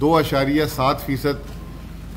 2.7%,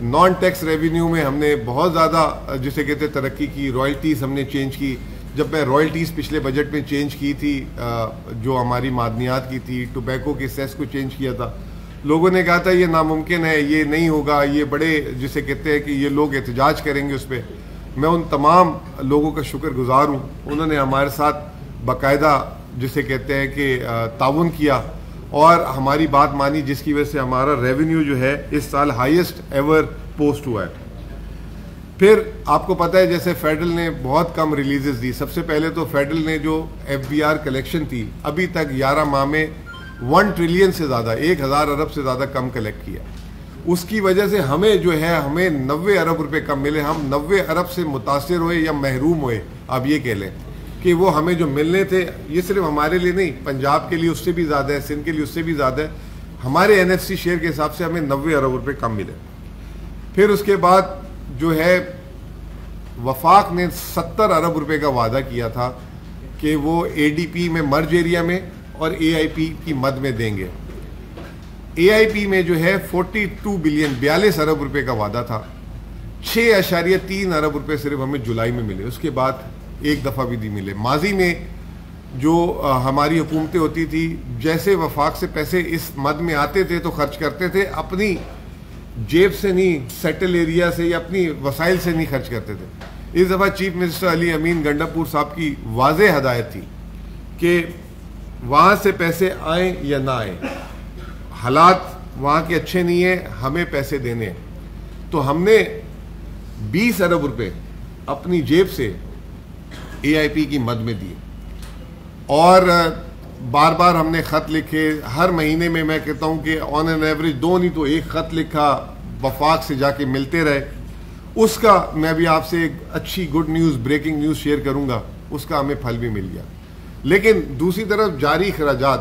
non tax revenue میں ہم نے بہت زیادہ جسے کہتے ترقی کی. رائلٹیز ہم نے چینج کی. جب میں رائلٹیز پچھلے بجٹ میں چینج کی تھی جو ہماری معدنیات کی تھی, ٹوبیکو کے سیس کو چینج کیا تھا, لوگوں نے کہا تھا یہ ناممکن ہے, یہ نہیں ہوگا, یہ بڑے جسے کہتے ہیں کہ یہ لوگ احتجاج کریں گے اس پہ. میں ان تمام لوگوں کا شکر گزار ہوں, انہوں نے ہمارے ساتھ باقاعدہ جسے کہتے ہیں کہ تعاون کیا اور ہماری بات مانی, جس کی وجہ سے ہمارا ریونیو جو ہے اس سال ہائیسٹ ایور پوسٹ ہوا ہے. پھر آپ کو پتہ ہے جیسے فیڈرل نے بہت کم ریلیزز دی. سب سے پہلے تو فیڈرل نے جو ایف بی آر کلیکشن تھی ابھی تک 11 ماہ میں 1 ٹریلین سے زیادہ, 1000 ارب سے زیادہ کم کلیکٹ کیا. اس کی وجہ سے ہمیں جو ہے ہمیں 90 ارب روپے کم ملے. ہم 90 ارب سے متاثر ہوئے یا محروم ہوئے, آپ یہ کہہ لیں کہ وہ ہمیں جو ملنے تھے, یہ صرف ہمارے لیے نہیں, پنجاب کے لیے اس سے بھی زیادہ ہے, سندھ کے لیے اس سے بھی زیادہ ہے. ہمارے این ایف سی شیئر کے حساب سے ہمیں 90 ارب روپے کم ملے. پھر اس کے بعد جو ہے وفاق نے 70 ارب روپے کا وعدہ کیا تھا کہ وہ اے ڈی پی میں مرج ایریا میں اور اے آئی پی کی مد میں دیں گے. اے آئی پی میں جو ہے 42 بلین 42 ارب روپے کا وعدہ تھا. 6.3 ارب روپے صرف ہمیں جولائی میں ملے, اس کے بعد ایک دفعہ بھی نہیں ملے. ماضی میں جو ہماری حکومتیں ہوتی تھی جیسے وفاق سے پیسے اس مد میں آتے تھے تو خرچ کرتے تھے, اپنی جیب سے نہیں, سیٹل ایریا سے یا اپنی وسائل سے نہیں خرچ کرتے تھے. اس دفعہ چیف منسٹر علی امین گنڈاپور صاحب کی واضح ہدایت تھی کہ وہاں سے پیسے آئیں یا نہ آئیں, حالات وہاں کے اچھے نہیں ہیں, ہمیں پیسے دینے ہیں. تو ہم نے 20 ارب روپے اپنی جیب سے اے آئی پی کی مد میں دی اور بار بار ہم نے خط لکھے. ہر مہینے میں میں کہتا ہوں کہ آن این ایوریج 2 نہیں تو 1 خط لکھا, وفاق سے جا کے ملتے رہے. اس کا میں بھی آپ سے ایک اچھی good news, breaking news share کروں گا, اس کا ہمیں پھل بھی مل گیا. لیکن دوسری طرف جاری اخراجات,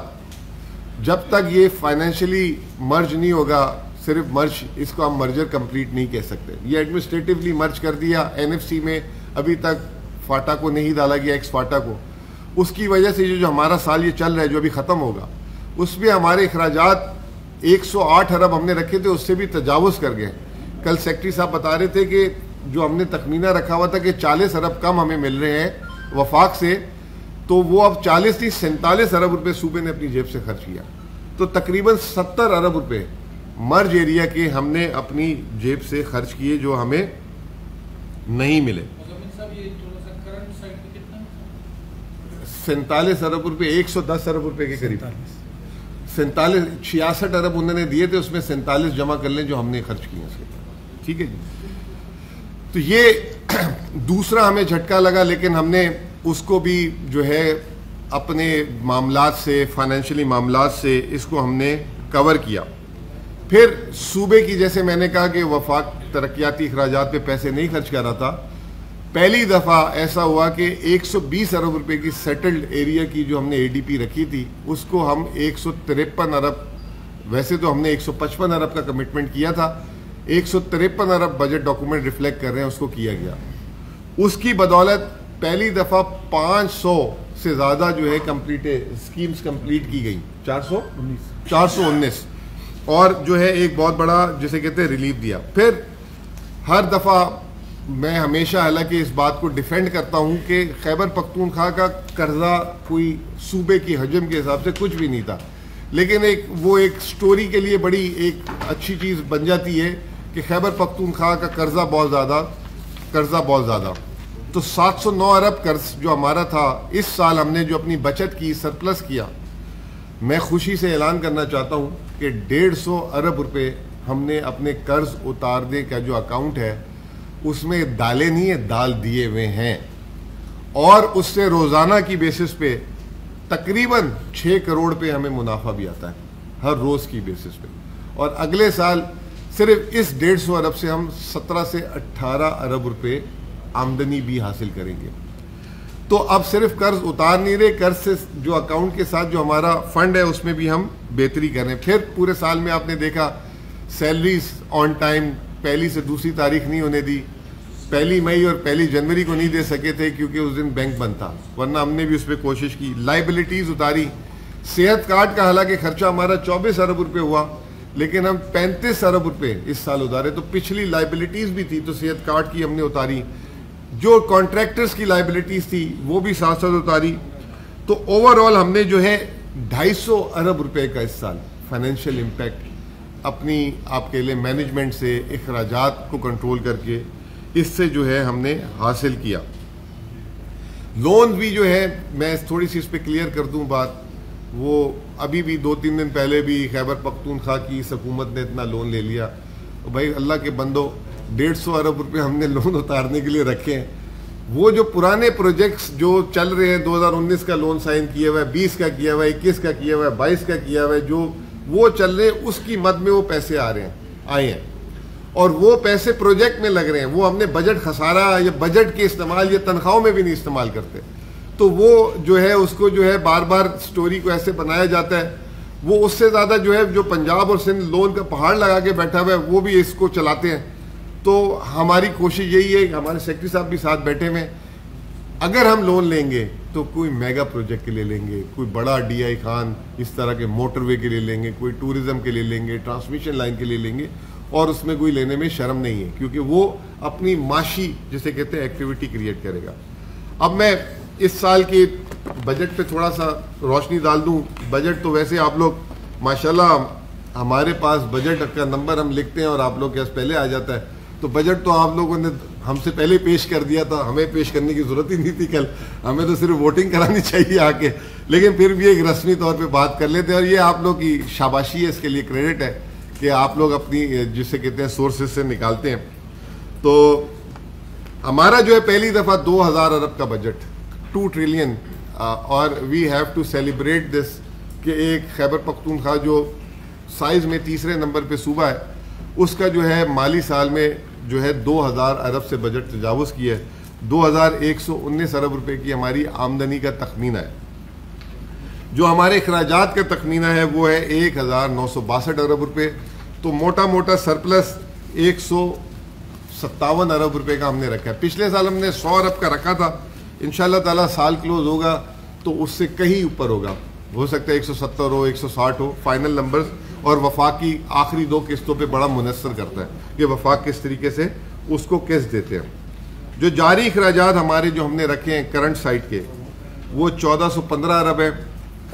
جب تک یہ فائنینشلی مرج نہیں ہوگا, صرف مرج, اس کو ہم مرجر کمپلیٹ نہیں کہہ سکتے, یہ ایڈمنسٹریٹولی مرج کر دیا این ایف سی میں, ابھی تک فاٹا کو نہیں ڈالا گیا, ایکس فاٹا کو. اس کی وجہ سے جو ہمارا سال یہ چل رہا ہے جو ابھی ختم ہوگا, اس میں ہمارے اخراجات 108 ارب ہم نے رکھے تھے, اس سے بھی تجاوز کر گئے. کل سیکٹری صاحب بتا رہے تھے کہ جو ہم نے تخمینہ رکھا ہوا تھا کہ 40 ارب کم ہمیں مل رہے ہیں وفاق سے, تو وہ اب 40 نہیں 47 ارب روپے صوبے نے اپنی جیب سے خرچ کیا. تو تقریباً 70 ارب روپے مرج ایریا کے ہم نے اپنی جیب سے خرچ کیے جو ہمیں نہیں ملے. 47 ارب روپے 110 ارب روپے کے قریب, 66 ارب انہوں نے دیے تھے, اس میں 47 جمع کر لیں جو ہم نے خرچ کیے اس کے. ٹھیک ہے جی. تو یہ دوسرا ہمیں جھٹکا لگا, لیکن ہم نے اس کو بھی جو ہے اپنے معاملات سے, فائنینشلی معاملات سے اس کو ہم نے کور کیا. پھر صوبے کی, جیسے میں نے کہا کہ وفاق ترقیاتی اخراجات پہ پیسے نہیں خرچ کر رہا تھا, پہلی دفعہ ایسا ہوا کہ 120 ارب روپے کی سیٹلڈ ایریا کی جو ہم نے اے ڈی پی رکھی تھی اس کو ہم 153 ارب, ویسے تو ہم نے 155 ارب کا کمٹمنٹ کیا تھا, 153 ارب بجٹ ڈاکومنٹ ریفلیکٹ کر رہے ہیں, اس کو کیا گیا. اس کی بدولت پہلی دفعہ 500 سے زیادہ جو ہے اسکیمز کمپلیٹ کی گئی, 419, اور جو ہے ایک بہت بڑا جسے کہتے ہیں ریلیف دیا. پھر ہر دفعہ میں ہمیشہ حالانکہ اس بات کو ڈیفینڈ کرتا ہوں کہ خیبر پختونخوا کا قرضہ کوئی صوبے کی حجم کے حساب سے کچھ بھی نہیں تھا, لیکن وہ ایک سٹوری کے لیے بڑی ایک اچھی چیز بن جاتی ہے کہ خیبر پختونخوا کا قرضہ بہت زیادہ. تو 709 ارب قرض جو ہمارا تھا, اس سال ہم نے جو اپنی بچت کی, سرپلس کیا, میں خوشی سے اعلان کرنا چاہتا ہوں کہ 150 ارب روپے ہم نے اپنے قرض اتارنے کا جو اکاؤنٹ ہے اس میں ڈالے نہیں ہیں, ڈال دیے ہوئے ہیں, اور اس سے روزانہ کی بیسس پہ تقریباً 6 کروڑ پہ ہمیں منافع بھی آتا ہے ہر روز کی بیسس پہ. اور اگلے سال صرف اس 150 ارب سے ہم 17 سے 18 ارب روپے آمدنی بھی حاصل کریں گے. تو اب صرف قرض اتار نہیں رہے, قرض سے جو اکاؤنٹ کے ساتھ جو ہمارا فنڈ ہے اس میں بھی ہم بہتری کر رہے ہیں. پھر پورے سال میں آپ نے دیکھا سیلریز آن ٹائم, پہلی سے دوسری تاریخ نہیں ہونے دی, 1 مئی اور 1 جنوری کو نہیں دے سکے تھے کیونکہ اس دن بینک بند تھا, ورنہ ہم نے بھی اس پہ کوشش کی. لائبلٹیز اتاری, صحت کارڈ کا حالانکہ خرچہ ہمارا 24 ارب روپے ہوا, لیکن ہم 35 ارب روپے اس سال اتارے. تو پچھلی لائبلٹیز بھی تھی تو صحت کارڈ کی ہم نے اتاری, جو کانٹریکٹرز کی لائبلٹیز تھی وہ بھی ساتھ ساتھ اتاری. تو اوور آل ہم نے جو ہے 250 ارب روپے کا اس سال فائنینشیل امپیکٹ اپنی آپ کے لیے مینجمنٹ سے, اخراجات کو کنٹرول کر کے اس سے جو ہے ہم نے حاصل کیا. لون بھی جو ہے میں تھوڑی سی اس پہ کلیئر کر دوں بات, وہ ابھی بھی 2-3 دن پہلے بھی خیبر پختونخوا کی اس حکومت نے اتنا لون لے لیا. بھائی اللہ کے بندو 150 ارب روپے ہم نے لون اتارنے کے لیے رکھے ہیں. وہ جو پرانے پروجیکٹس جو چل رہے ہیں 2019 کا لون سائن کیا ہوا ہے, 20 کا کیا ہوا ہے, 21 کا کیا ہوا ہے, 22 کا کیا ہوا ہے, جو وہ چل رہے ہیں اس کی مد میں وہ پیسے آئے ہیں اور وہ پیسے پروجیکٹ میں لگ رہے ہیں. وہ ہم نے بجٹ خسارہ یا بجٹ کے استعمال یا تنخواہوں میں بھی نہیں استعمال کرتے. تو وہ جو ہے اس کو جو ہے بار بار سٹوری کو ایسے بنایا جاتا ہے. وہ اس سے زیادہ جو ہے جو پنجاب اور سندھ لون کا پہاڑ لگا کے بیٹھا ہوا ہے وہ بھی اس کو چلاتے ہیں. تو ہماری کوشش یہی ہے کہ ہمارے سیکرٹری صاحب بھی ساتھ بیٹھے ہوئے ہیں, اگر ہم لون لیں گے تو کوئی میگا پروجیکٹ کے لیے لیں گے, کوئی بڑا ڈی آئی خان اس طرح کے موٹر وے کے لیے لیں گے, کوئی ٹورزم کے لیے لیں گے, ٹرانسمیشن لائن کے لیے لیں گے, اور اس میں کوئی لینے میں شرم نہیں ہے کیونکہ وہ اپنی معاشی جسے کہتے ہیں ایکٹیویٹی کریٹ کرے گا. اب میں اس سال کے بجٹ پہ تھوڑا سا روشنی ڈال دوں. بجٹ تو ویسے آپ لوگ ماشاءاللہ ہمارے پاس بجٹ کا نمبر ہم لکھتے ہیں اور آپ لوگ کے پاس پہلے آ جاتا ہے. تو بجٹ تو آپ لوگوں نے ہم سے پہلے پیش کر دیا تھا, ہمیں پیش کرنے کی ضرورت ہی نہیں تھی کل, ہمیں تو صرف ووٹنگ کرانی چاہیے آ کے. لیکن پھر بھی ایک رسمی طور پہ بات کر لیتے ہیں, اور یہ آپ لوگ کی شاباشی ہے, اس کے لیے کریڈٹ ہے کہ آپ لوگ اپنی جسے کہتے ہیں سورسز سے نکالتے ہیں. تو ہمارا جو ہے پہلی دفعہ 2000 ارب کا بجٹ 2 ٹریلین, اور وی ہیو ٹو سیلیبریٹ دس کہ ایک خیبر پختونخوا جو سائز میں تیسرے نمبر پہ صوبہ ہے اس کا جو ہے مالی سال میں جو ہے 2000 ارب سے بجٹ تجاوز کیا ہے. 2119 ارب روپے کی ہماری آمدنی کا تخمینہ ہے. جو ہمارے اخراجات کا تخمینہ ہے وہ ہے 1962 ارب روپے. تو موٹا موٹا سرپلس 157 ارب روپے کا ہم نے رکھا ہے. پچھلے سال ہم نے 100 ارب کا رکھا تھا, انشاءاللہ تعالیٰ سال کلوز ہوگا تو اس سے کہیں اوپر ہوگا, ہو سکتا ہے 170 ہو, 160 ہو فائنل نمبرز. اور وفاق کی آخری 2 قسطوں پہ بڑا منحصر کرتا ہے کہ وفاق کس طریقے سے اس کو قسط دیتے ہیں. جو جاری اخراجات ہمارے جو ہم نے رکھے ہیں کرنٹ سائٹ کے وہ 1415 ارب ہے,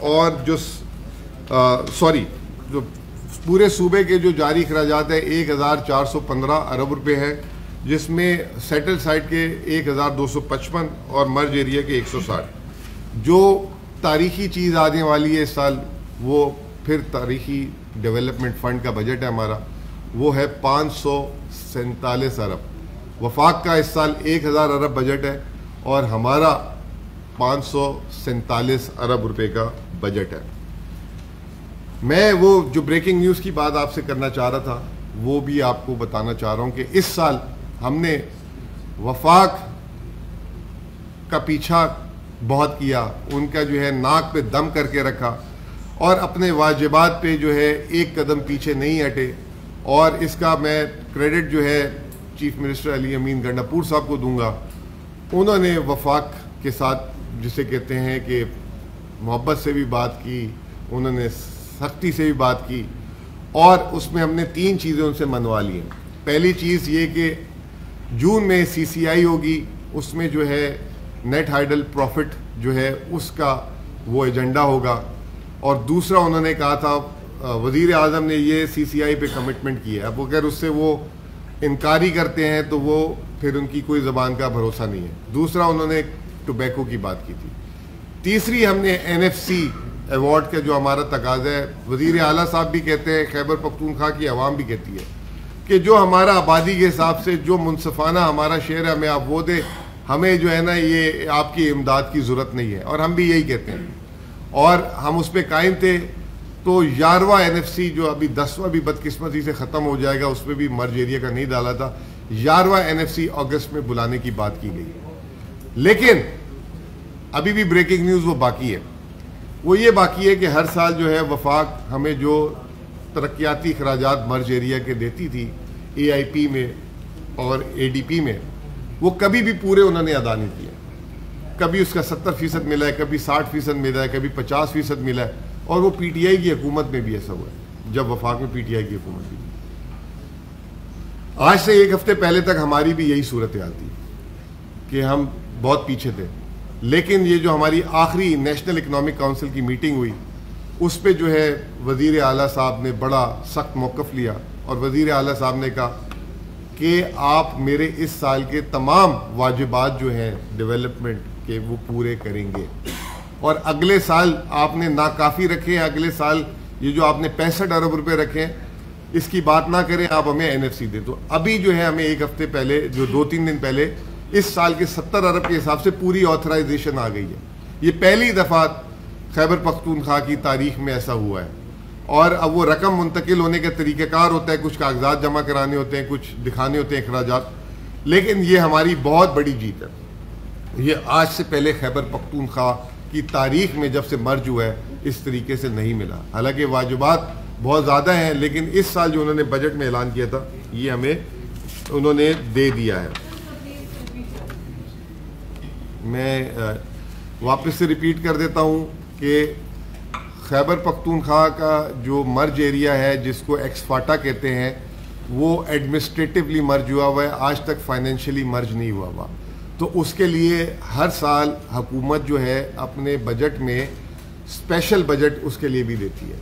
اور جو جو پورے صوبے کے جو جاری اخراجات ہے 1415 ارب روپے ہے, جس میں سیٹل سائٹ کے 1255 اور مرج ایریا کے 160. جو تاریخی چیز آنے والی ہے اس سال وہ پھر تاریخی ڈیولپمنٹ فنڈ کا بجٹ ہے ہمارا, وہ ہے 547 ارب. وفاق کا اس سال 1000 ارب بجٹ ہے اور ہمارا 547 ارب روپے کا بجٹ ہے. میں وہ جو بریکنگ نیوز کی بات آپ سے کرنا چاہ رہا تھا وہ بھی آپ کو بتانا چاہ رہا ہوں کہ اس سال ہم نے وفاق کا پیچھا بہت کیا, ان کا جو ہے ناک پہ دم کر کے رکھا اور اپنے واجبات پہ جو ہے ایک قدم پیچھے نہیں ہٹے. اور اس کا میں کریڈٹ جو ہے چیف منسٹر علی امین گنڈاپور صاحب کو دوں گا. انہوں نے وفاق کے ساتھ جسے کہتے ہیں کہ محبت سے بھی بات کی, انہوں نے سختی سے بھی بات کی, اور اس میں ہم نے 3 چیزیں ان سے منوا لی ہیں. پہلی چیز یہ کہ جون میں CCI ہوگی, اس میں جو ہے نیٹ ہائیڈل پروفٹ جو ہے اس کا وہ ایجنڈا ہوگا. اور دوسرا انہوں نے کہا تھا وزیر اعظم نے یہ CCI پہ کمٹمنٹ کیا ہے, اب اگر اس سے وہ انکاری کرتے ہیں تو وہ پھر ان کی کوئی زبان کا بھروسہ نہیں ہے. دوسرا انہوں نے ٹوبیکو کی بات کی تھی. تیسری ہم نے NFC ایوارڈ کا جو ہمارا تقاضا ہے, وزیر اعلیٰ صاحب بھی کہتے ہیں, خیبر پختونخوا کی عوام بھی کہتی ہے کہ جو ہمارا آبادی کے حساب سے جو منصفانہ ہمارا شہر ہے ہمیں آپ وہ دے, ہمیں جو ہے نا یہ آپ کی امداد کی ضرورت نہیں ہے. اور ہم بھی یہی کہتے ہیں اور ہم اس پہ قائم تھے. تو 11واں NFC جو ابھی 10واں بھی بدقسمتی سے ختم ہو جائے گا, اس میں بھی مرج ایریا کا نہیں ڈالا تھا. 11واں NFC اگست میں بلانے کی بات کی گئی, لیکن ابھی بھی بریکنگ نیوز وہ باقی ہے. وہ یہ باقی ہے کہ ہر سال جو ہے وفاق ہمیں جو ترقیاتی اخراجات مرج ایریا کے دیتی تھی AIP میں اور ADP میں, وہ کبھی بھی پورے انہوں نے ادا نہیں کیے. کبھی اس کا 70% ملا ہے, کبھی 60% ملا ہے, کبھی 50% ملا ہے, اور وہ PTI کی حکومت میں بھی ایسا ہوا ہے. جب وفاق میں پی ٹی آئی کی حکومت تھی. آج سے ایک ہفتے پہلے تک ہماری بھی یہی صورتحال تھی کہ ہم بہت پیچھے تھے. لیکن یہ جو ہماری آخری نیشنل اکنامک کونسل کی میٹنگ ہوئی اس پہ جو ہے وزیر اعلیٰ صاحب نے بڑا سخت موقف لیا اور وزیر اعلیٰ صاحب نے کہا کہ آپ میرے اس سال کے تمام واجبات جو ہیں ڈیولپمنٹ کے وہ پورے کریں گے اور اگلے سال آپ نے ناکافی رکھے ہیں, اگلے سال یہ جو آپ نے 65 ارب روپے رکھے ہیں اس کی بات نہ کریں, آپ ہمیں NFC دیں. تو ابھی جو ہے ہمیں ایک ہفتے پہلے جو 2-3 دن پہلے اس سال کے 70 ارب کے حساب سے پوری آتھرائزیشن آ گئی ہے. یہ پہلی دفعہ خیبر پختونخوا کی تاریخ میں ایسا ہوا ہے. اور اب وہ رقم منتقل ہونے کا طریقہ کار ہوتا ہے, کچھ کاغذات جمع کرانے ہوتے ہیں, کچھ دکھانے ہوتے ہیں اخراجات, لیکن یہ ہماری بہت بڑی جیت ہے. یہ آج سے پہلے خیبر پختونخوا کی تاریخ میں جب سے مرج ہوا ہے اس طریقے سے نہیں ملا. حالانکہ واجبات بہت زیادہ ہیں لیکن اس سال جو انہوں نے بجٹ میں اعلان کیا تھا یہ ہمیں انہوں نے دے دیا ہے. میں واپس سے ریپیٹ کر دیتا ہوں کہ خیبر پختونخوا کا جو مرج ایریا ہے جس کو ایکس فاٹا کہتے ہیں وہ ایڈمنسٹریٹولی مرج ہوا ہوا ہے, آج تک فائنینشلی مرج نہیں ہوا ہوا. تو اس کے لیے ہر سال حکومت جو ہے اپنے بجٹ میں اسپیشل بجٹ اس کے لیے بھی دیتی ہے.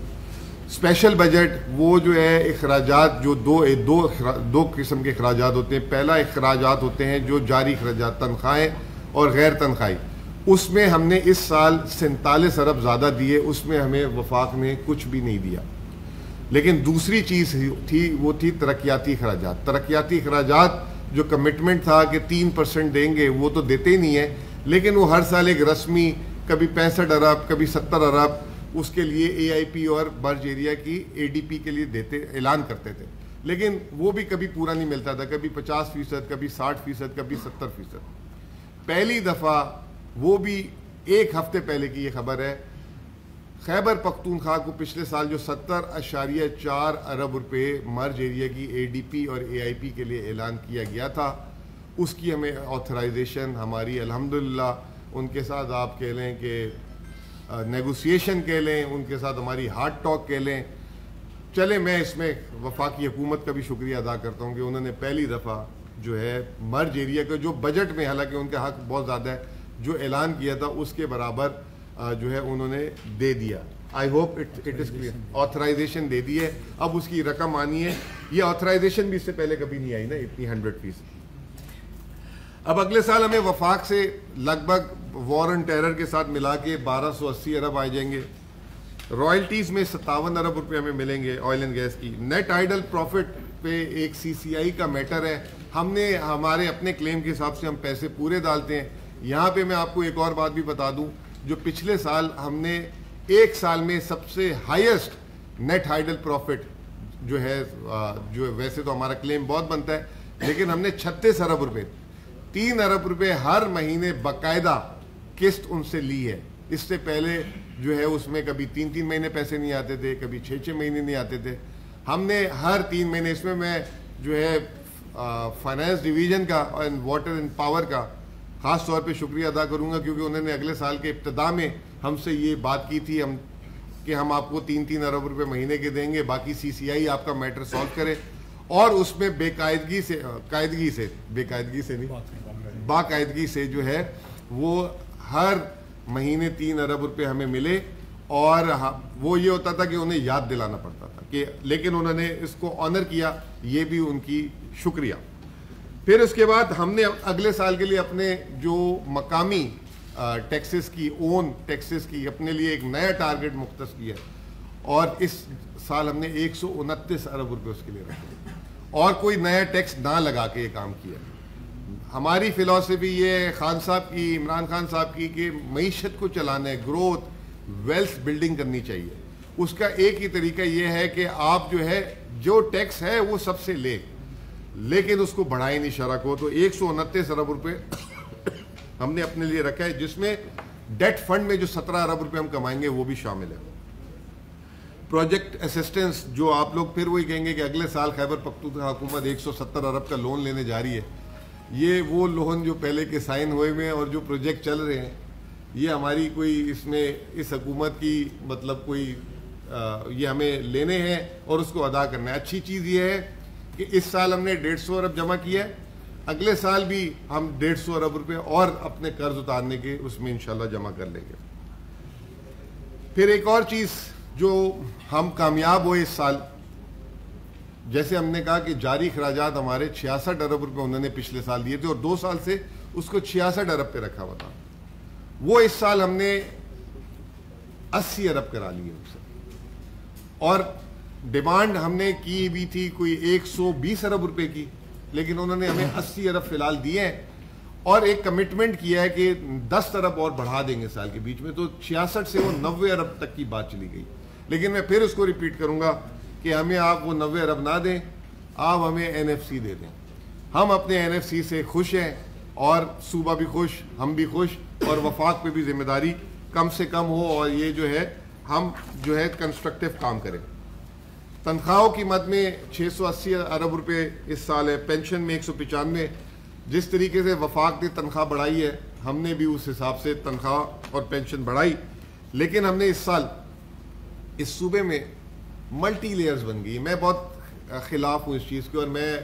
اسپیشل بجٹ وہ جو ہے اخراجات جو دو قسم کے اخراجات ہوتے ہیں. پہلا اخراجات ہوتے ہیں جو جاری اخراجات, تنخواہیں اور غیر تنخواہی. اس میں ہم نے اس سال 47 ارب زیادہ دیے, اس میں ہمیں وفاق نے کچھ بھی نہیں دیا. لیکن دوسری چیز تھی وہ تھی ترقیاتی اخراجات. ترقیاتی اخراجات جو کمٹمنٹ تھا کہ 3% دیں گے وہ تو دیتے ہی نہیں ہیں, لیکن وہ ہر سال ایک رسمی کبھی 65 ارب کبھی 70 ارب اس کے لیے AIP اور مرج ایریا کی ADP کے لیے دیتے اعلان کرتے تھے. لیکن وہ بھی کبھی پورا نہیں ملتا تھا, کبھی 50%, کبھی 60%, کبھی 70%. پہلی دفعہ وہ بھی ایک ہفتے پہلے کی یہ خبر ہے, خیبر پختونخوا کو پچھلے سال جو 70.4 ارب روپے مرج ایریا کی ADP اور AIP کے لیے اعلان کیا گیا تھا اس کی ہمیں آتھرائزیشن ہماری الحمدللہ ان کے ساتھ آپ کہہ لیں کہ نیگوسیشن کہہ لیں, ان کے ساتھ ہماری ہارڈ ٹاک کہہ لیں. چلے میں اس میں وفاقی حکومت کا بھی شکریہ ادا کرتا ہوں کہ انہوں نے پہلی دفعہ جو ہے مرج ایریا کا جو بجٹ میں حالانکہ ان کا حق بہت زیادہ ہے جو اعلان کیا تھا اس کے برابر جو ہے انہوں نے دے دیا. I hope it is clear. Authorization دے دی ہے, اب اس کی رقم آنی ہے. یہ آتھرائزیشن بھی اس سے پہلے کبھی نہیں آئی نا اتنی 100%. اب اگلے سال ہمیں وفاق سے لگ بھگ وار اینڈ ٹیرر کے ساتھ ملا کے 1280 ارب آ جائیں گے. رائلٹیز میں 57 ارب روپے ہمیں ملیں گے آئل اینڈ گیس کی. نیٹ آئیڈل پروفٹ پہ ایک CCI کا میٹر ہے, ہم نے ہمارے اپنے کلیم کے حساب سے ہم پیسے پورے ڈالتے ہیں. یہاں پہ میں آپ کو ایک اور بات بھی بتا دوں, جو پچھلے سال ہم نے ایک سال میں سب سے ہائیسٹ نیٹ آئیڈل پروفٹ جو ہے جو ویسے تو ہمارا کلیم بہت بنتا ہے لیکن ہم نے 36 ارب روپے 3 ارب روپے ہر مہینے باقاعدہ قسط ان سے لی ہے. اس سے پہلے جو ہے اس میں کبھی 3 مہینے پیسے نہیں آتے تھے, کبھی 6 مہینے نہیں آتے تھے. ہم نے ہر 3 مہینے اس میں جو ہے فائنانس ڈویژن کا اور واٹر اینڈ پاور کا خاص طور پہ شکریہ ادا کروں گا کیونکہ انہوں نے اگلے سال کے ابتدا میں ہم سے یہ بات کی تھی کہ ہم آپ کو 3 ارب روپے مہینے کے دیں گے, باقی CCI آپ کا میٹر سالو کرے. اور اس میں باقاعدگی سے جو ہے وہ ہر مہینے 3 ارب روپے ہمیں ملے. اور وہ یہ ہوتا تھا کہ انہیں یاد دلانا پڑتا تھا کہ لیکن انہوں نے اس کو آنر کیا, یہ بھی ان کی شکریہ. پھر اس کے بعد ہم نے اگلے سال کے لیے اپنے جو مقامی ٹیکسز کی اون ٹیکسز کی اپنے لیے ایک نیا ٹارگٹ مختص کیا اور اس سال ہم نے 129 ارب روپے اس کے لیے رکھے اور کوئی نیا ٹیکس نہ لگا کے یہ کام کیا. ہماری فلاسفی یہ خان صاحب کی, عمران خان صاحب کی, کہ معیشت کو چلانے, گروتھ, ویلتھ بلڈنگ کرنی چاہیے. اس کا ایک ہی طریقہ یہ ہے کہ آپ جو ہے جو ٹیکس ہے وہ سب سے لے لیکن اس کو بڑھائے نہیں شرح کو. تو 129 ارب روپے ہم نے اپنے لیے رکھا ہے جس میں ڈیٹ فنڈ میں جو 17 ارب روپے ہم کمائیں گے وہ بھی شامل ہے. پروجیکٹ اسسٹنس جو آپ لوگ پھر وہی کہیں گے کہ اگلے سال خیبر پختونخوا حکومت 170 ارب کا لون لینے جا رہی ہے. یہ وہ لون جو پہلے کے سائن ہوئے ہوئے ہیں اور جو پروجیکٹ چل رہے ہیں, یہ ہماری کوئی اس میں اس حکومت کی مطلب کوئی یہ ہمیں لینے ہیں اور اس کو ادا کرنا ہے. اچھی چیز یہ ہے کہ اس سال ہم نے 150 ارب جمع کیا ہے, اگلے سال بھی ہم 150 ارب روپے اور اپنے قرض اتارنے کے اس میں انشاءاللہ جمع کر لیں گے. پھر ایک اور چیز جو ہم کامیاب ہوئے اس سال, جیسے ہم نے کہا کہ جاری اخراجات ہمارے 66 ارب روپے انہوں نے پچھلے سال دیے تھے اور 2 سال سے اس کو 66 ارب پہ رکھا ہوا تھا, وہ اس سال ہم نے 80 ارب کرا لیے ان سے. اور ڈیمانڈ ہم نے کی بھی تھی کوئی 120 ارب روپے کی, لیکن انہوں نے ہمیں 80 ارب فی الحال دیے ہیں اور ایک کمٹمنٹ کیا ہے کہ 10 ارب اور بڑھا دیں گے سال کے بیچ میں. تو 66 سے وہ 90 ارب تک کی بات چلی گئی. لیکن میں پھر اس کو ریپیٹ کروں گا کہ ہمیں آپ وہ 90 ارب نہ دیں, آپ ہمیں NFC دے دیں. ہم اپنے NFC سے خوش ہیں اور صوبہ بھی خوش, ہم بھی خوش, اور وفاق پہ بھی ذمہ داری کم سے کم ہو اور یہ جو ہے ہم جو ہے کنسٹرکٹیو کام کریں. تنخواہوں کی مد میں 680 ارب روپے اس سال ہے, پینشن میں 195. جس طریقے سے وفاق نے تنخواہ بڑھائی ہے ہم نے بھی اس حساب سے تنخواہ اور پینشن بڑھائی. لیکن ہم نے اس سال اس صوبے میں ملٹی لیئرز بن گئی. میں بہت خلاف ہوں اس چیز کے, اور میں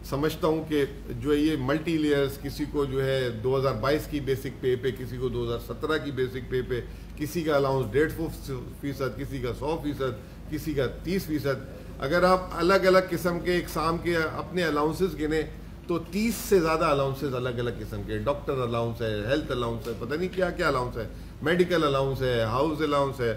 سمجھتا ہوں کہ جو ہے یہ ملٹی لیئرز کسی کو جو ہے 2022 کی بیسک پے پہ, کسی کو 2017 کی بیسک پے پہ, کسی کا الاؤنس 150%, کسی کا 100%, کسی کا 30%. اگر آپ الگ الگ قسم کے اقسام کے اپنے الاؤنسز گنے تو 30 سے زیادہ الاؤنسز الگ الگ قسم کے, ڈاکٹر الاؤنس ہے, ہیلتھ الاؤنس ہے, پتہ نہیں کیا کیا الاؤنس ہے, میڈیکل الاؤنس ہے, ہاؤس الاؤنس ہے.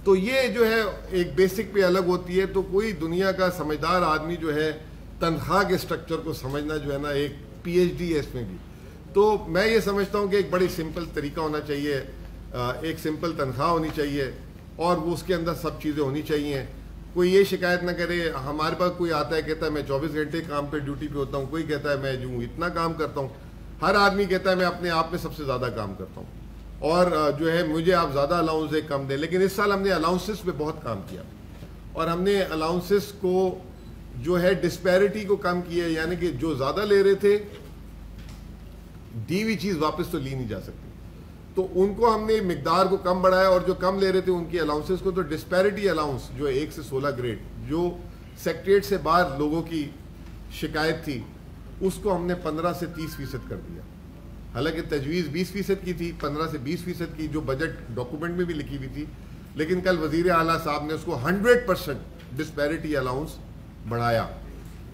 تو یہ جو ہے ایک بیسک پہ الگ ہوتی ہے. تو کوئی دنیا کا سمجھدار آدمی جو ہے تنخواہ کے سٹرکچر کو سمجھنا جو ہے نا ایک PhD ہے اس میں بھی. تو میں یہ سمجھتا ہوں کہ ایک بڑی سمپل طریقہ ہونا چاہیے, ایک سمپل تنخواہ ہونی چاہیے اور وہ اس کے اندر سب چیزیں ہونی چاہیے. کوئی یہ شکایت نہ کرے. ہمارے پاس کوئی آتا ہے کہتا ہے میں 24 گھنٹے کام پہ ڈیوٹی پہ ہوتا ہوں, کوئی کہتا ہے میں جو اتنا کام کرتا ہوں. ہر آدمی کہتا ہے میں اپنے آپ میں سب سے زیادہ کام کرتا ہوں اور جو ہے مجھے آپ زیادہ الاؤنس کم دیں. لیکن اس سال ہم نے الاؤنسز پہ بہت کام کیا اور ہم نے الاؤنسز کو جو ہے ڈسپیرٹی کو کم کیا, یعنی کہ جو زیادہ لے رہے تھے دی ہوئی چیز واپس تو لی نہیں جا سکتی, تو ان کو ہم نے مقدار کو کم بڑھایا اور جو کم لے رہے تھے ان کی الاؤنسز کو تو ڈسپیرٹی الاؤنس جو 1 سے 16 گریڈ جو سیکٹریٹ سے باہر لوگوں کی شکایت تھی اس کو ہم نے 15 سے 30% کر دیا. حالانکہ تجویز 20% کی تھی, 15 سے 20% کی جو بجٹ ڈاکومنٹ میں بھی لکھی ہوئی تھی. لیکن کل وزیر اعلیٰ صاحب نے اس کو 100% ڈسپیرٹی الاؤنس بڑھایا,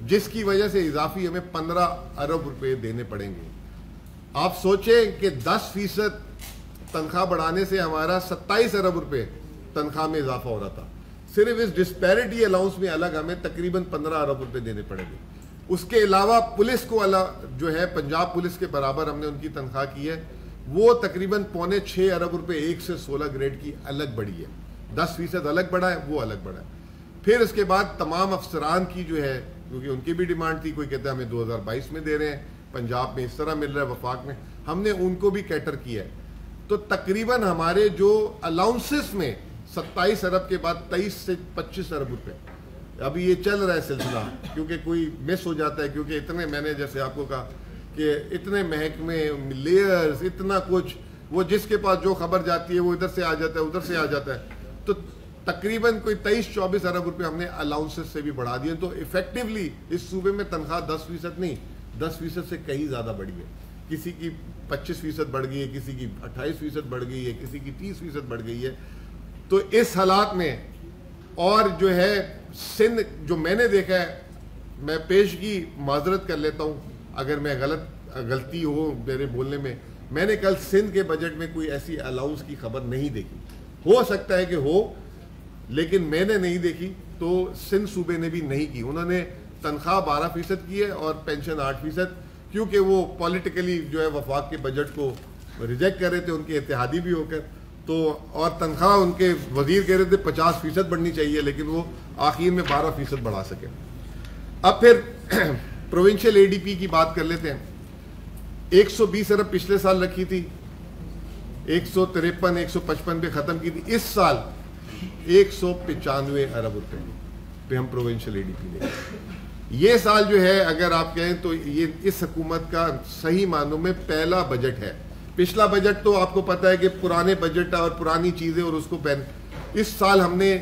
جس کی وجہ سے اضافی ہمیں 15 ارب روپے دینے پڑیں گے. آپ سوچیں کہ 10% تنخواہ بڑھانے سے ہمارا 27 ارب روپے تنخواہ میں اضافہ ہو رہا تھا. صرف اس ڈسپیرٹی الاؤنس میں الگ ہمیں تقریباً 15 ارب روپے دینے پڑیں گے. اس کے علاوہ پولیس کو جو ہے پنجاب پولیس کے برابر ہم نے ان کی تنخواہ کی ہے, وہ تقریباً 5.25 ارب روپے 1 سے 16 گریڈ کی الگ بڑھی ہے. 10% الگ بڑھا ہے, وہ الگ بڑھا ہے. پھر اس کے بعد تمام افسران کی جو ہے, کیونکہ ان کی بھی ڈیمانڈ تھی, کوئی کہتا ہے ہمیں 2022 میں دے رہے ہیں, پنجاب میں اس طرح مل رہا ہے, وفاق میں, ہم نے ان کو بھی کیٹر کیا ہے. تو تقریباً ہمارے جو الاؤنسز میں 27 ارب کے بعد 23 سے 25 ارب روپے ابھی یہ چل رہا ہے سلسلہ, کیونکہ کوئی مس ہو جاتا ہے, کیونکہ اتنے میں نے جیسے آپ کو کہا کہ اتنے محکمے, لیئرز, اتنا کچھ, وہ جس کے پاس جو خبر جاتی ہے وہ ادھر سے آ جاتا ہے, ادھر سے آ جاتا ہے. تو تقریباً کوئی 23-24 ارب روپے ہم نے الاؤنسز سے بھی بڑھا دیے. تو ایفیکٹولی اس صوبے میں تنخواہ 10% نہیں, 10% سے کہیں زیادہ بڑھی ہے. کسی کی 25% بڑھ گئی ہے, کسی کی 28% بڑھ گئی ہے, کسی کی 30% بڑھ گئی ہے. تو اس حالات میں اور جو ہے سندھ جو میں نے دیکھا ہے, میں پیشگی معذرت کر لیتا ہوں اگر میں غلطی ہو میرے بولنے میں نے کل سندھ کے بجٹ میں کوئی ایسی الاؤنس کی خبر نہیں دیکھی. ہو سکتا ہے کہ ہو, لیکن میں نے نہیں دیکھی. تو سندھ صوبے نے بھی نہیں کی. انہوں نے تنخواہ 12% کی ہے اور پینشن 8%, کیونکہ وہ پولیٹیکلی جو ہے وفاق کے بجٹ کو ریجیکٹ کر رہے تھے, ان کے اتحادی بھی ہو کر. تو اور تنخواہ ان کے وزیر کہہ رہے تھے 50% بڑھنی چاہیے, لیکن وہ آخر میں 12% بڑھا سکے. اب پھر پروونشل ADP کی بات کر لیتے ہیں. 120 ارب پچھلے سال رکھی تھی, 153 155 پہ ختم کی تھی. اس سال 195 ارب روپے پہ ہم پروونشل ADP لے. یہ سال جو ہے اگر آپ کہیں تو یہ اس حکومت کا صحیح معنوں میں پہلا بجٹ ہے. پچھلا بجٹ تو آپ کو پتہ ہے کہ پرانے بجٹ اور پرانی چیزیں اور اس کو اس سال ہم نے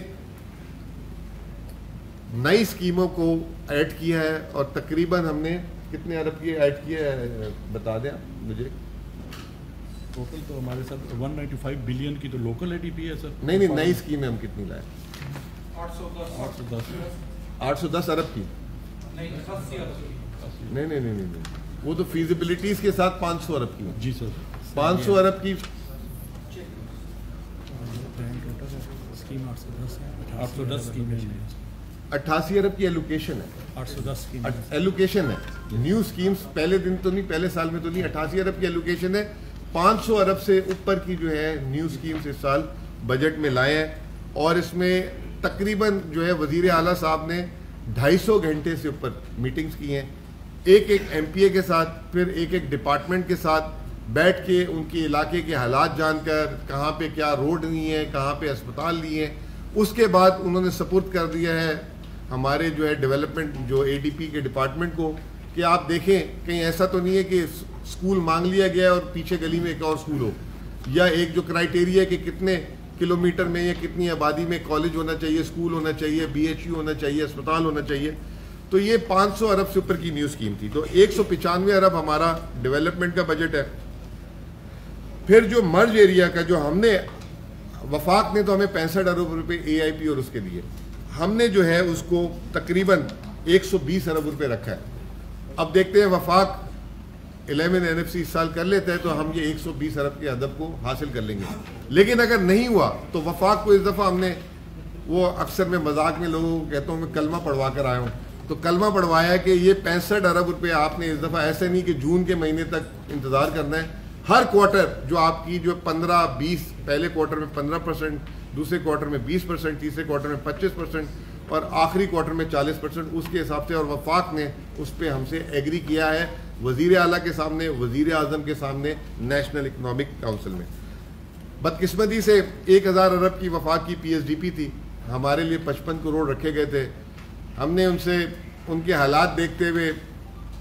نئی اسکیموں کو ایڈ کیا ہے اور تقریباً ہم نے کتنے ارب کی ایڈ کیا ہے بتا دیں آپ مجھے. ٹوٹل تو ہمارے ساتھ 195 بلین کی تو لوکل اے ڈی پی ہے سر. نہیں نئی اسکیمیں ہم کتنی لائے؟ 810 ارب کی. نہیں وہ تو فیزیبلٹیز کے ساتھ 500 ارب کی. جی سر 500 ارب کی 88 ارب کی ایلوکیشن ہے. 810 ایلوکیشن ہے نیو اسکیمز پہلے دن تو نہیں, پہلے سال میں تو نہیں. 88 ارب کی ایلوکیشن ہے. 500 ارب سے اوپر کی جو ہے نیو اسکیمز اس سال بجٹ میں لائے ہیں اور اس میں تقریباً جو ہے وزیر اعلیٰ صاحب نے 250 گھنٹے سے اوپر میٹنگز کی ہیں ایک ایم پی اے کے ساتھ, پھر ایک ڈپارٹمنٹ کے ساتھ بیٹھ کے ان کے علاقے کے حالات جان کر کہاں پہ کیا روڈ نہیں ہے, کہاں پہ اسپتال نہیں ہے. اس کے بعد انہوں نے سپرد کر دیا ہے ہمارے جو ہے ڈیولپمنٹ جو اے ڈی پی کے ڈپارٹمنٹ کو کہ آپ دیکھیں کہیں ایسا تو نہیں ہے کہ اسکول مانگ لیا گیا اور پیچھے گلی میں ایک اور اسکول ہو, یا ایک جو کرائٹیریا کہ کتنے کلومیٹر میں یا کتنی آبادی میں کالج ہونا چاہیے, اسکول ہونا چاہیے, بی ایچ یو ہونا چاہیے, اسپتال ہونا چاہیے. تو یہ 500 ارب سے اوپر کی نیو اسکیم تھی. تو 195 ارب ہمارا ڈیولپمنٹ کا بجٹ ہے. پھر جو مرج ایریا کا جو ہم نے وفاق نے تو ہمیں 65 ارب روپے اے آئی پی اور اس کے لیے ہم نے جو ہے اس کو تقریباً 120 ارب روپے رکھا ہے. اب دیکھتے ہیں وفاق 11 NFC اس سال کر لیتا ہے تو ہم یہ 120 ارب کے ہدف کو حاصل کر لیں گے. لیکن اگر نہیں ہوا تو وفاق کو اس دفعہ ہم نے وہ اکثر میں مذاق میں لوگوں کو کہتا ہوں میں کلمہ پڑھوا کر آیا ہوں, تو کلمہ پڑھوایا کہ یہ 65 ارب روپے آپ نے اس دفعہ ایسے نہیں کہ جون کے مہینے تک انتظار کرنا ہے. ہر کوارٹر جو آپ کی جو 15-20 پہلے کوارٹر میں 15%, دوسرے کوارٹر میں 20%, تیسرے کوارٹر میں 25% اور آخری کوارٹر میں 40%, اس کے حساب سے. اور وفاق نے اس پہ ہم سے ایگری کیا ہے وزیر اعلیٰ کے سامنے, وزیر اعظم کے سامنے, نیشنل اکنامک کونسل میں. بدقسمتی سے 1000 ارب کی وفاق کی پی ایس ڈی پی تھی, ہمارے لیے 55 کروڑ رکھے گئے تھے. ہم نے ان سے ان کے حالات دیکھتے ہوئے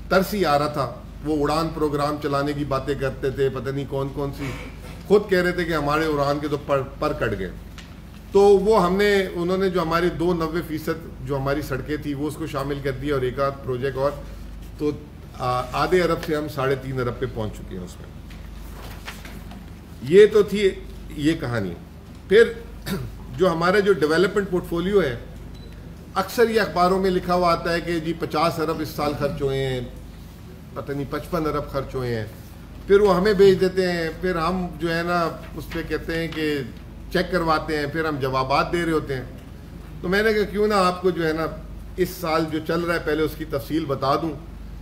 ترس ہی آ رہا تھا. وہ اڑان پروگرام چلانے کی باتیں کرتے تھے, پتہ نہیں کون کون سی, خود کہہ رہے تھے کہ ہمارے اڑان کے تو پر کٹ گئے. تو وہ ہم نے انہوں نے جو ہماری 90% جو ہماری سڑکیں تھی وہ اس کو شامل کر دیا اور ایک آدھ پروجیکٹ اور, تو آدھے ارب سے ہم 3.5 ارب پہ پہنچ چکے ہیں اس میں. یہ تو تھی یہ کہانی. پھر جو ہمارا جو ڈیولپمنٹ پورٹ فولیو ہے, اکثر یہ اخباروں میں لکھا ہوا آتا ہے کہ جی 50 ارب اس سال خرچ ہوئے ہیں, پتہ نہیں 55 ارب خرچ ہوئے ہیں. پھر وہ ہمیں بھیج دیتے ہیں, پھر ہم جو ہے نا اس پہ کہتے ہیں کہ چیک کرواتے ہیں, پھر ہم جوابات دے رہے ہوتے ہیں. تو میں نے کہا کیوں نہ آپ کو جو ہے نا اس سال جو چل رہا ہے پہلے اس کی تفصیل بتا دوں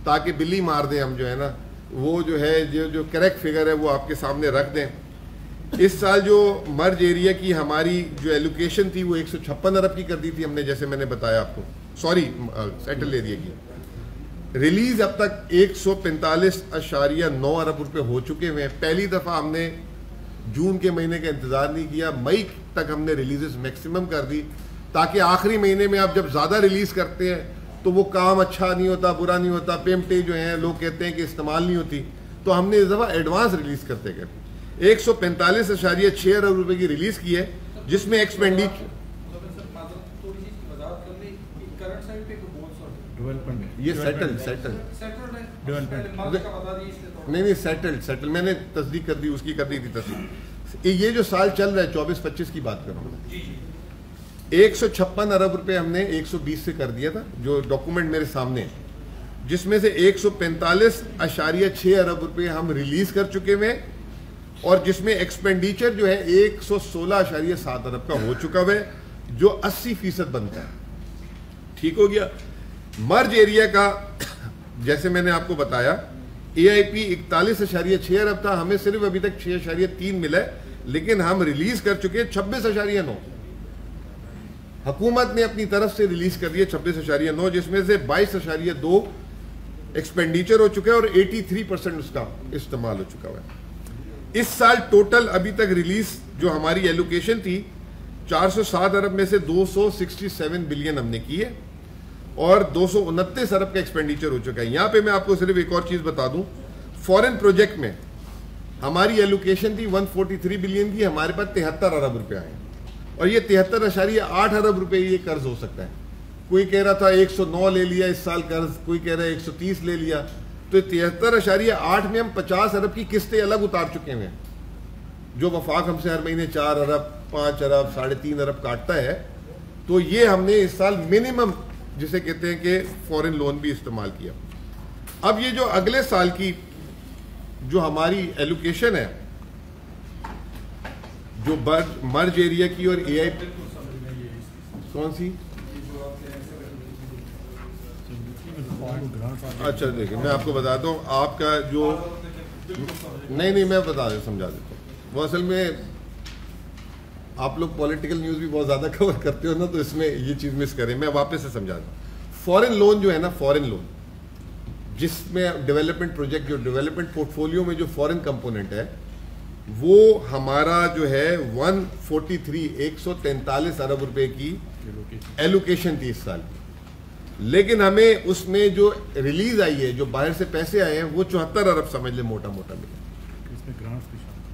تاکہ بلی مار دیں ہم جو ہے نا وہ جو ہے جو کریکٹ فگر ہے وہ آپ کے سامنے رکھ دیں. اس سال جو مرج ایریا کی ہماری جو ایلوکیشن تھی وہ 156 ارب کی کر دی تھی ہم نے, جیسے میں نے بتایا آپ کو, سوری سیٹل ایریا کی. ریلیز اب تک 145.9 ارب روپے ہو چکے ہوئے ہیں. پہلی دفعہ ہم نے جون کے مہینے کا انتظار نہیں کیا, مئی تک ہم نے ریلیزز میکسیمم کر دی تاکہ آخری مہینے میں آپ جب زیادہ ریلیز کرتے ہیں تو وہ کام اچھا نہیں ہوتا, برا نہیں ہوتا, پیمٹیں جو ہیں لوگ کہتے ہیں کہ استعمال نہیں ہوتی. تو ہم نے اس دفعہ ایڈوانس ریلیز کرتے گئے. 145.6 ارب روپے کی ریلیز کی ہے جس میں ایکسپینڈیچر یہ سیٹل میں نے تصدیق کر دی, اس کی کر دی تھی تصدیق. یہ جو سال چل رہا ہے 24-25 کی بات کر رہا ہوں, 156 ارب روپے ہم نے 120 سے کر دیا تھا جو ڈاکومنٹ میرے سامنے ہے, جس میں سے 145.6 ارب روپے ہم ریلیز کر چکے ہوئے اور جس میں ایکسپینڈیچر جو ہے 116.7 ارب کا ہو چکا ہے جو 80% بنتا ہے. ٹھیک ہو گیا. مرج ایریا کا جیسے میں نے آپ کو بتایا اے آئی پی 41.6 ارب تھا, ہمیں صرف ابھی تک 6.3 ملا ہے, لیکن ہم ریلیز کر چکے 26.9. حکومت نے اپنی طرف سے ریلیز کر دیا 26.9, جس میں سے 22.2 ایکسپینڈیچر ہو چکا ہے اور 83% اس کا استعمال ہو چکا ہے. اس سال ٹوٹل ابھی تک ریلیز جو ہماری ایلوکیشن تھی 407 ارب میں سے 267 بلین ہم نے کی ہے اور 229 ارب کا ایکسپینڈیچر ہو چکا ہے. یہاں پہ میں آپ کو صرف ایک اور چیز بتا دوں, فورن پروجیکٹ میں ہماری ایلوکیشن تھی 143 بلین کی, ہمارے پاس 73 ارب روپے آئے اور یہ 73.8 ارب روپے یہ قرض ہو سکتا ہے. کوئی کہہ رہا تھا 109 لے لیا اس سال قرض, کوئی کہہ رہا ہے 130 لے لیا. تو 73.8 میں ہم 50 ارب کی قسطیں الگ اتار چکے ہیں. جو وفاق ہم سے ہر مہینے 4 ارب 5 ارب 3.5 ارب کاٹتا ہے, تو یہ ہم نے اس سال منیمم جسے کہتے ہیں کہ فورن لون بھی استعمال کیا. اب یہ جو اگلے سال کی جو ہماری ایلوکیشن ہے, جو مرج ایریا کی اور اے آئی کون سی, اچھا دیکھیں میں آپ کو بتاتا ہوں. آپ کا جو نہیں میں بتا دیں سمجھا دیتا ہوں. وہ اصل میں آپ لوگ پولیٹیکل نیوز بھی بہت زیادہ کور کرتے ہو نا, تو اس میں یہ چیز مس کریں. میں واپس سے سمجھا دوں. فورن لون جو ہے نا, فورن لون جس میں ڈیولپمنٹ پروجیکٹ, جو ڈیولپمنٹ پورٹ فولیو میں جو فورن کمپوننٹ ہے, وہ ہمارا جو ہے 143 ارب روپے کی ایلوکیشن تھی اس سال کی. لیکن ہمیں اس میں جو ریلیز آئی ہے, جو باہر سے پیسے آئے ہیں, وہ 74 ارب سمجھ لیں موٹا موٹا ملا,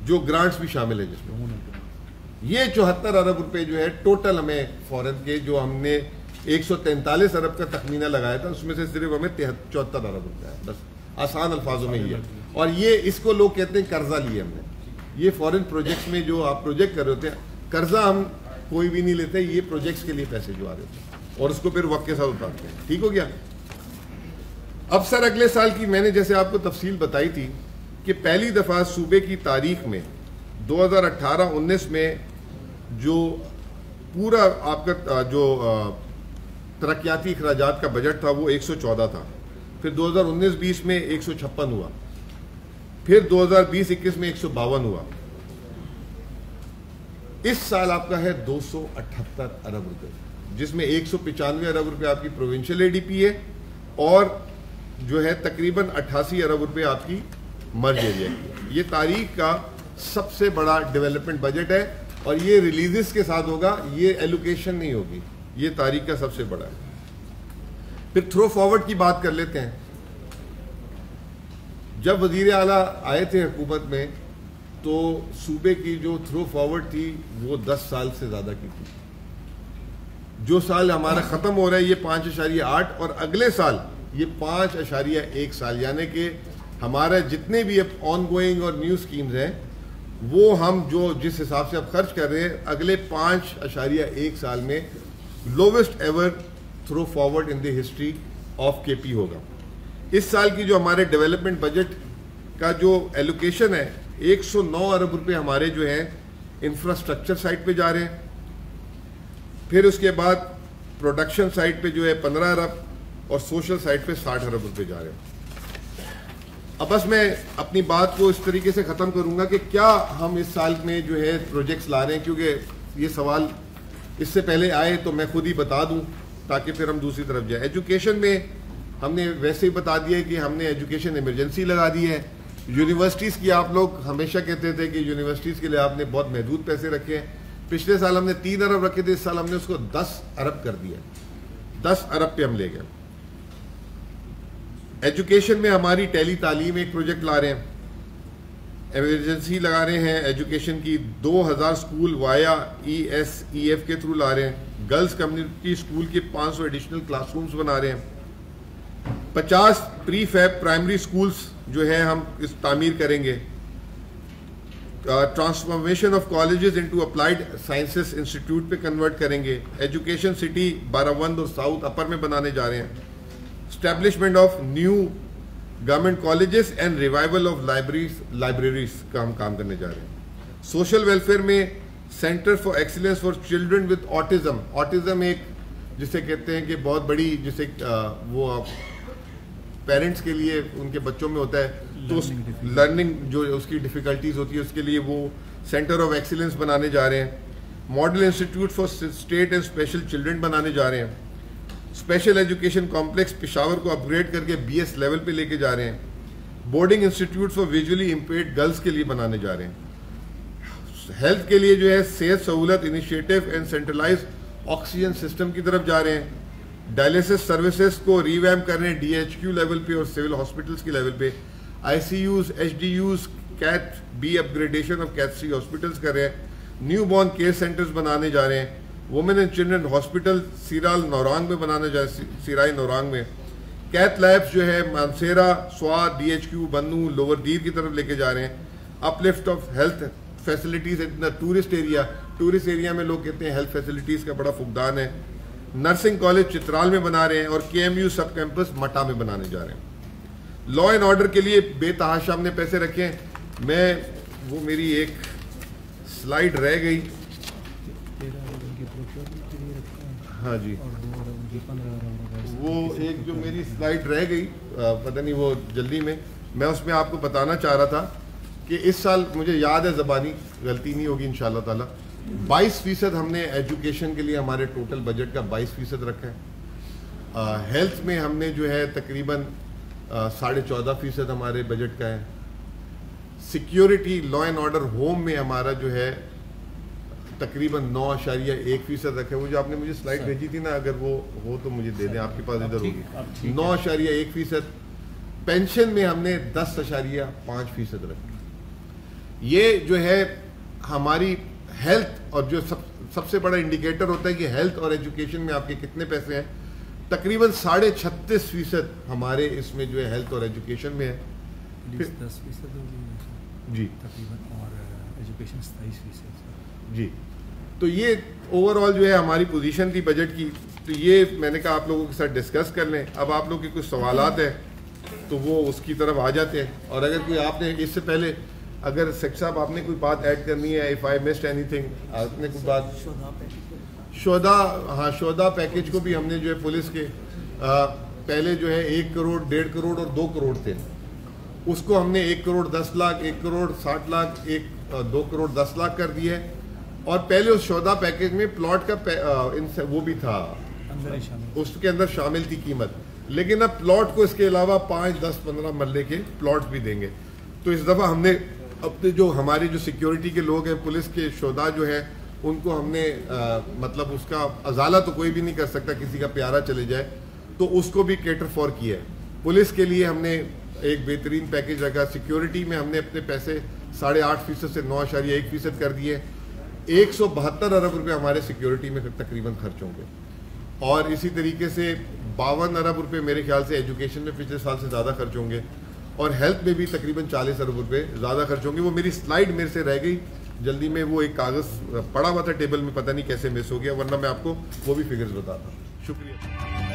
جو گرانٹس بھی شامل ہے جس میں. یہ 74 ارب روپے جو ہے ٹوٹل ہمیں فورن کے, جو ہم نے 143 ارب کا تخمینہ لگایا تھا, اس میں سے صرف ہمیں 74 ارب روپے ہے. بس آسان الفاظوں میں یہ ہے. اور یہ اس کو لوگ کہتے ہیں قرضہ لیے ہم نے. یہ فورن پروجیکٹس میں جو آپ پروجیکٹ کر رہے ہوتے ہیں, قرضہ ہم کوئی بھی نہیں لیتے, یہ پروجیکٹس کے لیے پیسے جو آ رہے ہیں اور اس کو پھر وقت کے ساتھ اتارتے ہیں. ٹھیک ہو گیا. اب سر اگلے سال کی میں نے جیسے آپ کو تفصیل بتائی تھی کہ پہلی دفعہ صوبے کی تاریخ میں 2018-19 میں جو پورا آپ کا جو ترقیاتی اخراجات کا بجٹ تھا وہ 114 تھا. پھر 2019-20 میں 156 ہوا. پھر 2020-21 میں 152 ہوا. اس سال آپ کا ہے 278 ارب روپے, جس میں 195 ارب روپے آپ کی پروونشل اے ڈی پی ہے, اور جو ہے تقریباً 88 ارب روپے آپ کی مرج ایریا کی. یہ تاریخ کا سب سے بڑا ڈیولپمنٹ بجٹ ہے, اور یہ ریلیزز کے ساتھ ہوگا, یہ ایلوکیشن نہیں ہوگی. یہ تاریخ کا سب سے بڑا ہے. پھر تھرو فارورڈ کی بات کر لیتے ہیں. جب وزیر اعلیٰ آئے تھے حکومت میں, تو صوبے کی جو تھرو فارورڈ تھی وہ 10 سال سے زیادہ کی تھی. جو سال ہمارا ختم ہو رہا ہے یہ 5.8, اور اگلے سال یہ 5.1 سال, یعنی کہ ہمارا جتنے بھی اب آن گوئنگ اور نیو اسکیمز ہیں, وہ ہم جو جس حساب سے اب خرچ کر رہے ہیں, اگلے 5.1 سال میں lowest ever throw forward in the history of K P ہوگا. اس سال کی جو ہمارے ڈیولپمنٹ بجٹ کا جو ایلوکیشن ہے, 109 ارب روپے ہمارے جو ہیں انفراسٹرکچر سائٹ پہ جا رہے ہیں. پھر اس کے بعد پروڈکشن سائٹ پہ جو ہے 15 ارب, اور سوشل سائٹ پہ 60 ارب روپے جا رہے ہیں. اب بس میں اپنی بات کو اس طریقے سے ختم کروں گا کہ کیا ہم اس سال میں جو ہے پروجیکٹس لا رہے ہیں, کیونکہ یہ سوال اس سے پہلے آئے تو میں خود ہی بتا دوں تاکہ پھر ہم دوسری طرف جائیں. ایجوکیشن میں ہم نے ویسے ہی بتا دیا کہ ہم نے ایجوکیشن ایمرجنسی لگا دی ہے. یونیورسٹیز کی آپ لوگ ہمیشہ کہتے تھے کہ یونیورسٹیز کے لیے آپ نے بہت محدود پیسے رکھے ہیں. پچھلے سال ہم نے 3 ارب رکھے تھے, اس سال ہم نے اس کو 10 ارب کر دیا. 10 ارب پہ ہم لے گئے. ایجوکیشن میں ہماری ٹیلی تعلیم ایک پروجیکٹ لا رہے ہیں, ایمرجنسی لگا رہے ہیں ایجوکیشن کی. 2000 اسکول وایا ESEF کے تھرو لا رہے ہیں. گرلز کمیونٹی اسکول کے 500 ایڈیشنل کلاس رومز بنا رہے ہیں. 50 پری فیب پرائمری اسکولز جو ہے ہم اس تعمیر کریں گے. Transformation of colleges into applied sciences institute پہ کنورٹ کریں گے. ایجوکیشن سٹی باراوند اور ساؤتھ اپر میں بنانے جا رہے ہیں. Establishment of new government colleges and revival of libraries کا ہم کام کرنے جا رہے ہیں. سوشل ویلفیئر میں centre for excellence for children with autism. Autism ایک جسے کہتے ہیں کہ بہت بڑی, جسے وہ پیرنٹس کے لیے ان کے بچوں میں ہوتا ہے تو لرننگ جو اس کی ڈیفیکلٹیز ہوتی ہے, اس کے لیے وہ سینٹر آف ایکسیلنس بنانے جا رہے ہیں. Model institute for state and special children بنانے جا رہے ہیں. اسپیشل ایجوکیشن کمپلیکس پشاور کو اپ گریڈ کر کے BS لیول پہ لے کے جا رہے ہیں. Boarding institute for visually impaired girls کے لیے بنانے جا رہے ہیں. ہیلتھ کے لیے جو ہے Sehat Sahulat initiative and centralize oxygen system کی طرف جا رہے ہیں. ڈائلیسس سروسز کو ریویمپ کر رہے ہیں DHQ لیول پہ اور سول ہاسپٹلس کے لیول پہ. ICUs, HDUs, CAT B up gradation of CAT C hospitals کر رہے ہیں. نیو بورن کیئر سینٹرز بنانے جا رہے ہیں. وومن اینڈ چلڈرن ہاسپٹل سیرال نورانگ میں بنانے جا رہے ہیں, سیرائی نورانگ میں. کیتھ لیبس جو ہے Mansehra, Swat, D H Q, Bannu, lower دیر کی طرف لے کے جا رہے ہیں. Uplift of health facilities in tourist area, tourist area میں لوگ کہتے ہیں ہیلتھ فیسلٹیز کا بڑا فقدان ہے. نرسنگ کالج چترال میں بنا رہے ہیں اور کے ایم یو سب کیمپس مٹا میں بنانے جا رہے ہیں. لا اینڈ آرڈر کے لیے بے تحاشا ہم نے پیسے رکھے ہیں. میں وہ میری ایک سلائیڈ رہ گئی, ہاں جی وہ ایک جو میری سلائیڈ رہ گئی پتہ نہیں وہ جلدی میں اس میں آپ کو بتانا چاہ رہا تھا کہ اس سال مجھے یاد ہے, زبانی غلطی نہیں ہوگی انشاءاللہ تعالی, 22% ہم نے ایجوکیشن کے لیے ہمارے ٹوٹل بجٹ کا 22% رکھا ہے. ہیلتھ میں ہم نے جو ہے تقریباً 14.5% ہمارے بجٹ کا ہے. Security law and order home میں ہمارا جو ہے تقریباً 9.1% رکھے. وہ جو آپ نے مجھے سلائڈ بھیجی تھی نا, اگر وہ ہو تو مجھے دے دیں, آپ کے پاس ادھر ہوگی. 9.1%. پینشن میں ہم نے 10.5% رکھے. یہ جو ہے ہماری ہیلتھ, اور جو سب سے بڑا انڈیکیٹر ہوتا ہے کہ ہیلتھ اور ایجوکیشن میں آپ کے کتنے پیسے ہیں, تقریباً 36.5% ہمارے اس میں جو ہے ہیلتھ اور ایجوکیشن میں ہے. 10% جی تقریباً, اور ایجوکیشن 27%. جی تو یہ اوور آل جو ہے ہماری پوزیشن تھی بجٹ کی. تو یہ میں نے کہا آپ لوگوں کے ساتھ ڈسکس کر لیں. اب آپ لوگوں کے کچھ سوالات ہیں تو وہ اس کی طرف آ جاتے ہیں, اور اگر کوئی آپ نے اس سے پہلے اگر سیکھ صاحب آپ نے کوئی بات ایڈ کرنی ہے, if I missed any thing, آپ نے کوئی بات. شہداء پیکیج کو بھی ہم نے جو ہے پولیس کے پہلے جو ہے 1 کروڑ 1.5 کروڑ اور 2 کروڑ تھے, اس کو ہم نے 1 کروڑ 10 لاکھ 1 کروڑ 60 لاکھ 2 کروڑ 10 لاکھ کر دیے. اور پہلے اس شہداء پیکیج میں پلاٹ کا وہ بھی تھا, اس کے اندر شامل تھی قیمت, لیکن اب پلاٹ کو اس کے علاوہ 5, 10, 15 مرلے کے پلاٹ بھی دیں گے. تو اس دفعہ ہم نے اپنے جو ہمارے جو سیکیورٹی کے لوگ ہیں, پولیس کے شہداء جو ہیں, ان کو ہم نے مطلب اس کا ازالہ تو کوئی بھی نہیں کر سکتا, کسی کا پیارا چلے جائے, تو اس کو بھی کیٹر فار کیا ہے. پولیس کے لیے ہم نے ایک بہترین پیکیج رکھا. سیکیورٹی میں ہم نے اپنے پیسے 8.5% سے 9.1% کر دیے. 172 ارب روپے ہمارے سیکیورٹی میں تقریباً خرچ ہوں گے, اور اسی طریقے سے 52 ارب روپے میرے خیال سے ایجوکیشن میں پچھلے سال سے زیادہ خرچ ہوں گے, اور ہیلتھ میں بھی تقریباً 40 ارب روپے زیادہ خرچ ہوں گے. وہ میری سلائیڈ میرے سے رہ گئی جلدی میں, وہ ایک کاغذ پڑا ہوا تھا ٹیبل میں, پتہ نہیں کیسے مس ہو گیا, ورنہ میں آپ کو وہ بھی فگرز بتاتا. شکریہ.